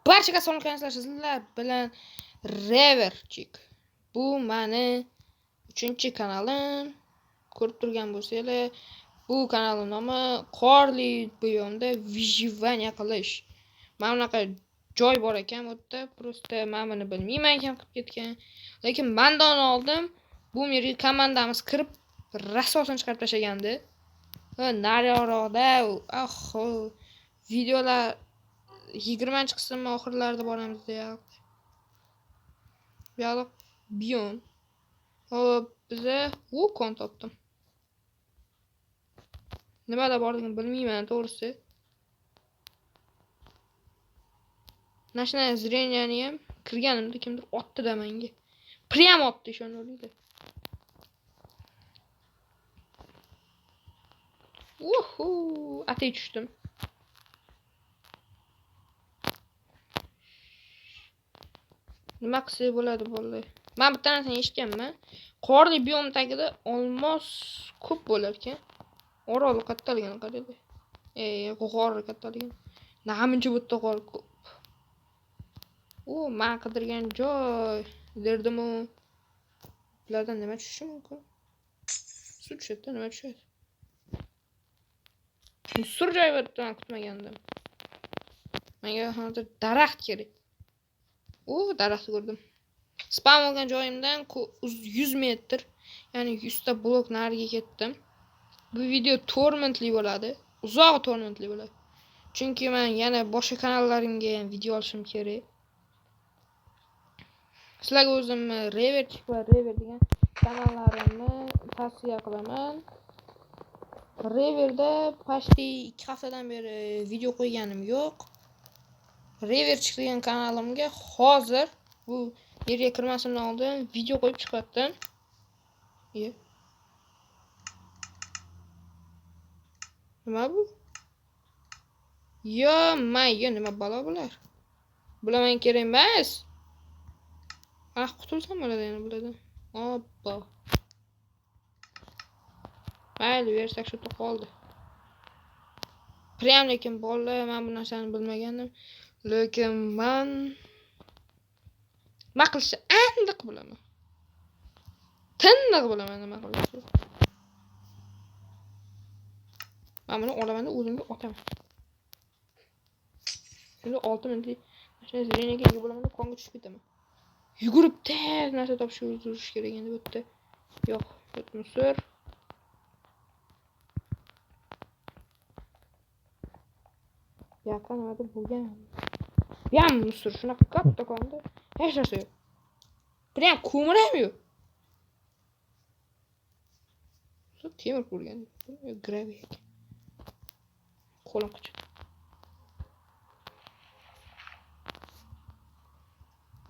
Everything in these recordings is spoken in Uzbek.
Barchaga salom sizlar bilan Reverchik. Bu meni 3-kanalim. Ko'rib turgan bo'lsanglar, bu kanalning nomi Qorli biyomda vyijivaniya qilish. Mana bunaqa joy bor ekan, bu yerda просто men buni bilmayman ekan qilib ketgan. Lekin mandan oldim, bu yerga komandamiz kirib rasosini chiqarib tashlagandi. Nariroqda, videolar 20-qism oxirlarida boramiz deyapti. Bu yoq biyom. Hop, biza kon topdim. Nimada borligini bilmayman to'g'risi. Nashna zreniyani ham kirganimda kimdir otdi-da menga. Prям otdi ishonolmaydi. Atay tushdim. Nima qilsa bo'ladi bolalar? Men bitta narsani eshitganman. Qorli biyom tagida olmos ko'p bo'lar ekan. Orol kattaligini qaraydi. G'or kattaligini. Namuncha bu yerda g'or ko'p. Men qidirgan joy derdim-u. Bulardan nima tushishi mumkin? Suv tushadi, nima tushadi? Sur joy bo'pti, kutmagandim. Menga hozir daraxt kerak. Daraxt ko'rdim. Spam olgan joyimdan 100 metr, ya'ni 100 ta blok nariga ketdim. Bu video torrentli bo'ladi. Uzoq torrentli bo'ladi. Chunki men yana boshqa kanallarimga ham video olishim kerak. Sizlarga o'zim Reverchik va Rever degan kanallarimni tavsiya qilaman. Reverda почти 2 haftadan beri video qo'yganim yo'q. Reverchik degan kanalimga hozir bu yerga kirmasimdan oldin video qo'yib chiqatdim. Nima bu? Nima balo bular? Bular menga kerak emas. Qutulsam bo'ladi endi bulardan. Oppa. Mayli, bersak shu qoldi. Prям lekin bolalar, men bu narsani bilmagandim. Lekin men nima qilishni aniq bilaman. Tiniq bilaman nima qilishni. Men buni olaman-da o'zimga otaman. Shunda 6 minutlik mashina zreniyaga ega bo'laman, konga tushib ketaman. Yugurib tez narsa topishga o'tirish kerak endi bu yerda. Yo'q, musor. Yaqin nimada bo'lgan. Ham musor shunaqa katta konda. Hech narsa yo'q. Prям ko'mir ham yo'q. Temir ko'rgan. Graviy. Qo'lim qichib.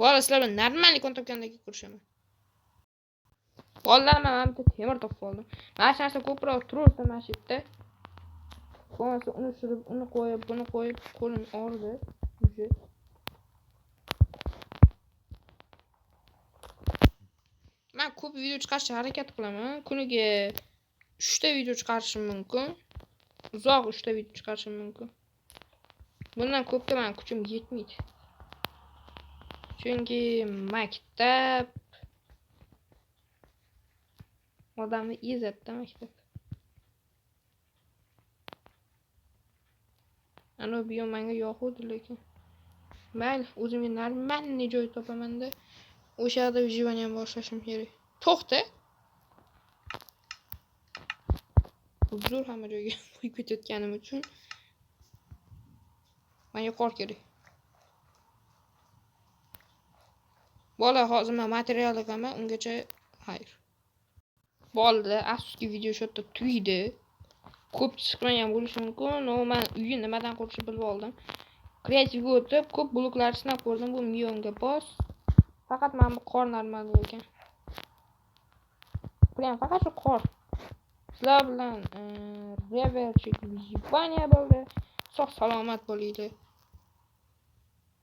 Valla sizlar bilan normalniy kon topgandagi ko'rishaman. Bolalar, men bitta temir topib oldim. Mana shu narsa ko'proq turibdi mana shu yerda. Qo'ysa uni surib, uni qo'yib, buni qo'yib, qo'lim og'ridi. Men ko'p video chiqarishga harakat qilaman. Kuniga 3 ta video chiqarishim mumkin. Uzoq 3 ta video chiqarishim mumkin. Bundan ko'pga men kuchim yetmaydi. Chunki maktab odamni izzatda maktab. Ana biyom menga yoquvdi lekin. Mayli, o'zimga normalniy joy topaman-da. O'sha yerda vyijivaniya boshlashim kerak. To'xta. Uzr hamma joyga qo'yib ketayotganim uchun. Menga qor kerak. Bola, hozir men material qilaman, ungacha xayr. Bo'ldi, afsuski video shu yerda tugaydi. Ko'p chiqmagan bo'lishi mumkin, men uyni nimadan qurishni bilib oldim. Kreativga o'tib, ko'p bloklarni sinab ko'rdim. Bu millionga bos. Faqat men bu qor normal ekan. Prям faqat shu qor. Sizlar bilan Reverchik vyijivaniya bo'ldi. Sog' salomat bo'linglar.